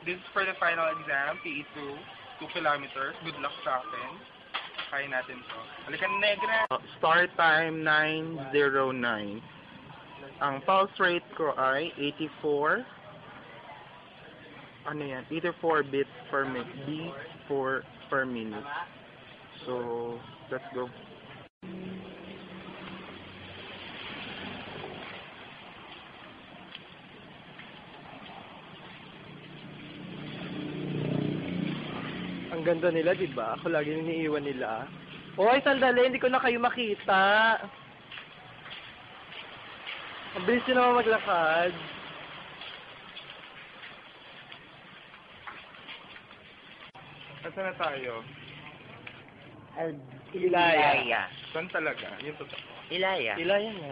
This is for the final exam, PE2, 2 kilometers. Good luck sa akin. Kaya natin to. Halika na, Negra! Start time 9:09. Ang pulse rate ko ay 84. Ano yan? 84 beats per minute. So, let's go. Ang ganda nila, di ba? Ako lagi iniiwan nila. Hoy, sandali, hindi ko na kayo makita. Ang bilis nyo naman maglakad. Saan na tayo? Ilaya. Saan talaga? Yung totoo. Ilaya. Ilaya nga.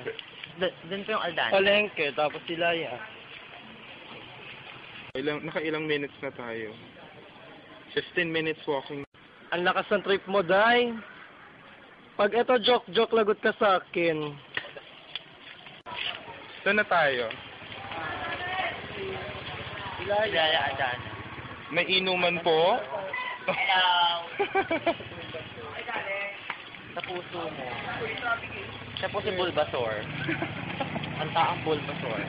Doon po yung Aldan. Palengke, tapos Ilaya. Nakailang minutes na tayo? 15 minutes walking. Ang lakas ng trip mo, Day. Pag eto joke, lagot ka sa akin. Saan na tayo? Ilaya, Aldan. May inuman po? Hello. Sa puso mo. Siya po si Bulbasaur. Ang taang Bulbasaur.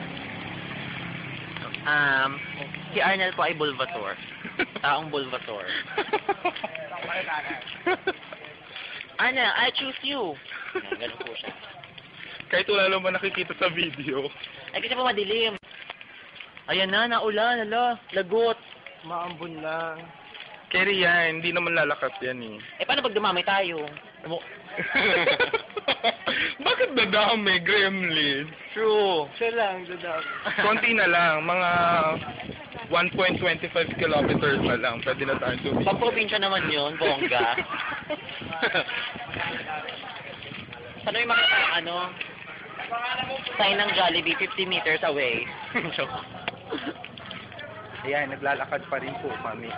Si Arnel po ay Bulbasaur. Taong Bulbasaur. Arnel, I choose you. Ganun po siya. Kahit wala naman nakikita sa video. Ay, kasi po madilim. Ayan na, naulan, lagot. Maambon lang. Carry yan, hindi naman lalakas yan eh. Paano pag dumamay tayo? Bakit dadami, Gremlin? True. Siya lang, dadap. Konti na lang, mga 1.25 kilometers na lang. Pwede na tayo tumigil. Pag-probinsya naman yun, bongga. Paano yung makita ng sign ng Jollibee 50 meters away? Ayan, naglalakad pa rin po kami.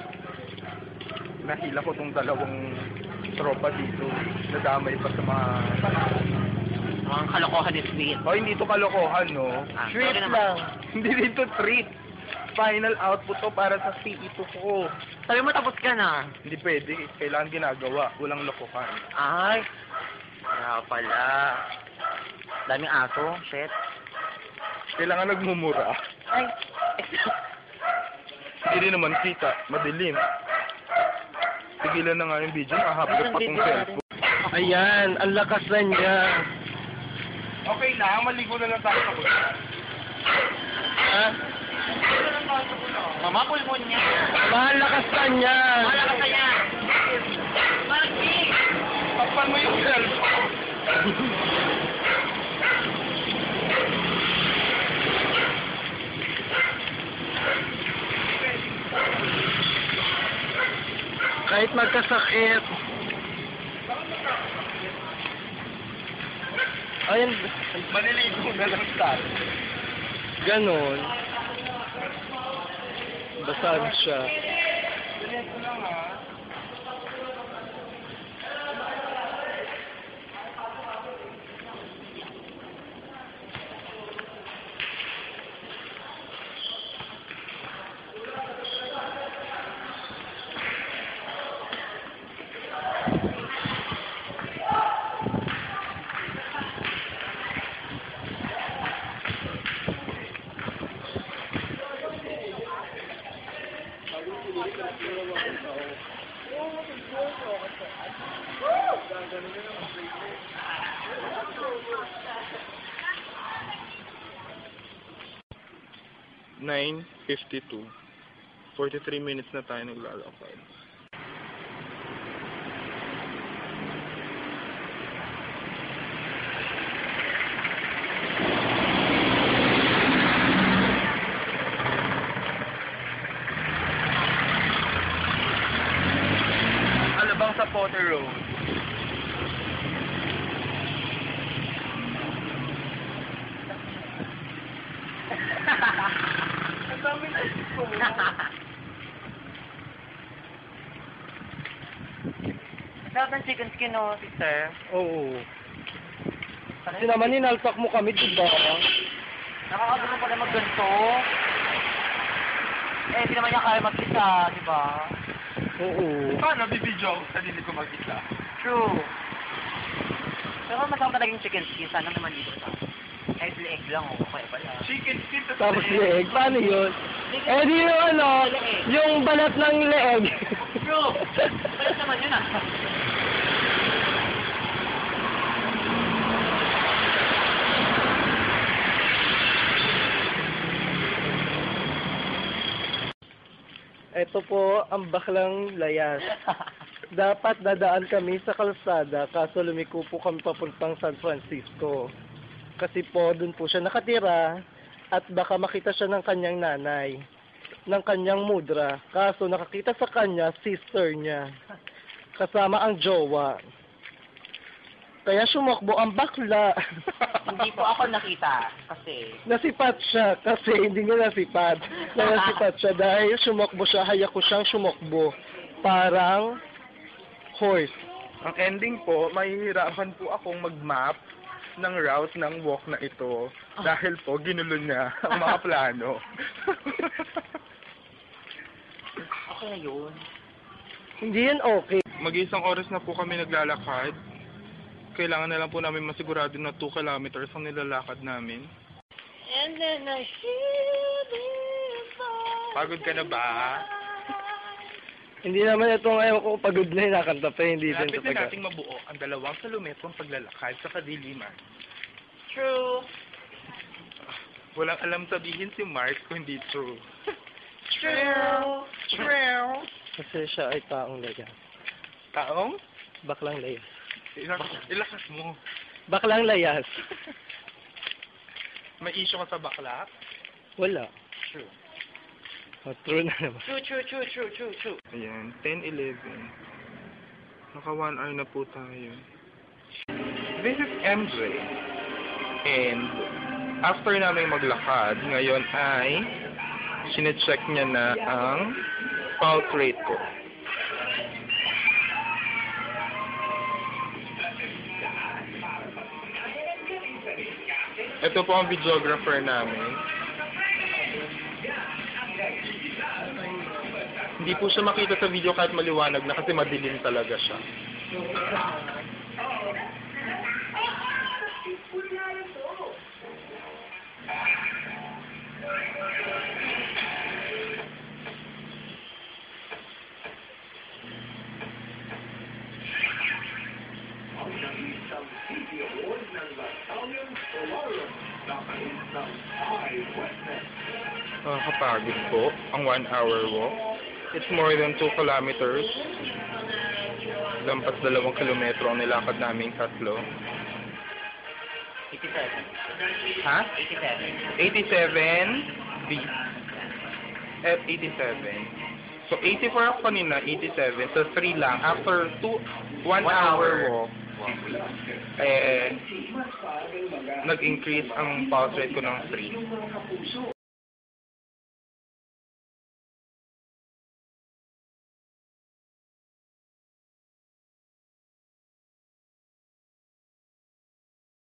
Nahila ko tong dalawang tropa dito. Nadamay pa sa mga... Ang kalokohan ni Sweet. Oh, hindi to kalokohan, no? Treat sorry naman. lang. Hindi dito treat. Final output to para sa PE2 ko. Sabi mo tapos ka na. Hindi pwede. Kailangan ginagawa. Walang lokohan. Ay. Kaya pala. Daming aso. Shit. Kailangan nagmumura. Ay. Hindi rin naman kita. Madilim. Tigilan na nga yung video. Nakahapot pa tong cellphone. Ayan, ang lakas na niya. Okay lang. Maligo na lang tayo sa kuya. Ha? Mamapulmon niya. Mahal lakas na niya. Wala ka kaya. Marky! Tapan mo yung cellphone. Kahit magkasakit. Ayan, Maliligo na lang tayo. ganon. Basahan siya. Dineto lang ha. Nine 52. 43 minutes na tayo naglalakad. Alabang sa Potter Road. Ang dami na ito. Sarap ng chicken skin, no, sister? Oo. Kasi naman inalpak mo kami, diba? Nakakagulo pala mag-ganto. Eh, hindi naman niya kaya mag-isa, di ba? Oo. Paano bibidyo ako sa sarili ko mag-isa? True. Pero masarap talagang chicken skin. Sana naman dito sa kahit leeg lang, okay pala. Chicken skin Tapos leeg, paano yun? Eh di yung ano, yung balat ng leeg. True. Pala naman yun ah. Ito po ang baklang layas. Dapat dadaan kami sa kalsada kaso lumiko po kami papuntang San Francisco. Kasi po doon po siya nakatira at baka makita siya ng kanyang nanay, ng kanyang mudra. Kaso nakakita sa kanya sister niya kasama ang jowa. Kaya sumakbo ang bakla. Hindi po ako nakita kasi Nasipat siya kasi hindi niya nasipat. Nasipat siya dahil sumakbo siya, hayak ko siyang sumakbo. Parang horse. Ang ending po, mahihirapan po akong mag-map ng route ng walk na ito dahil po ginulo niya ang mga plano. okay na yun. Hindi yan okay. Mag-iisang oras na po kami naglalakad. Kailangan na lang po namin masigurado na 2 kilometers ang nilalakad namin. And then I feel Pagod ka na ba? Hindi naman itong ayaw ko pagod na hinakanta pa, hindi din Lapit sa na nating mabuo ang 2 kilometrong paglalakad sa kadiliman. True. Walang alam sabihin si Mark kung hindi true. True. True. Kasi siya ay taong layas. Taong? Baklang layas. Ilakas mo. Baklang layas. May issue ka sa bakla? Wala. True. Oh, true na naman. True. Ayan, 10:11. Naka 1 hour na po tayo. This is MJ. And after namin maglakad, ngayon ay sinecheck niya na ang pulse rate ko. Ito po ang videographer namin. Hindi po siya makita sa video kahit maliwanag na kasi madilim talaga siya. Nakakapagod po ang 1 hour walk. It's more than 2 kilometers. Lampas 2 kilometro ang nilakad naming tatlo. 87. Ha? 87. 87 B. F87. So 84 ako kanina, 87. So 3 lang. After 1 hour walk, nag-increase ang pulse rate ko ng 3.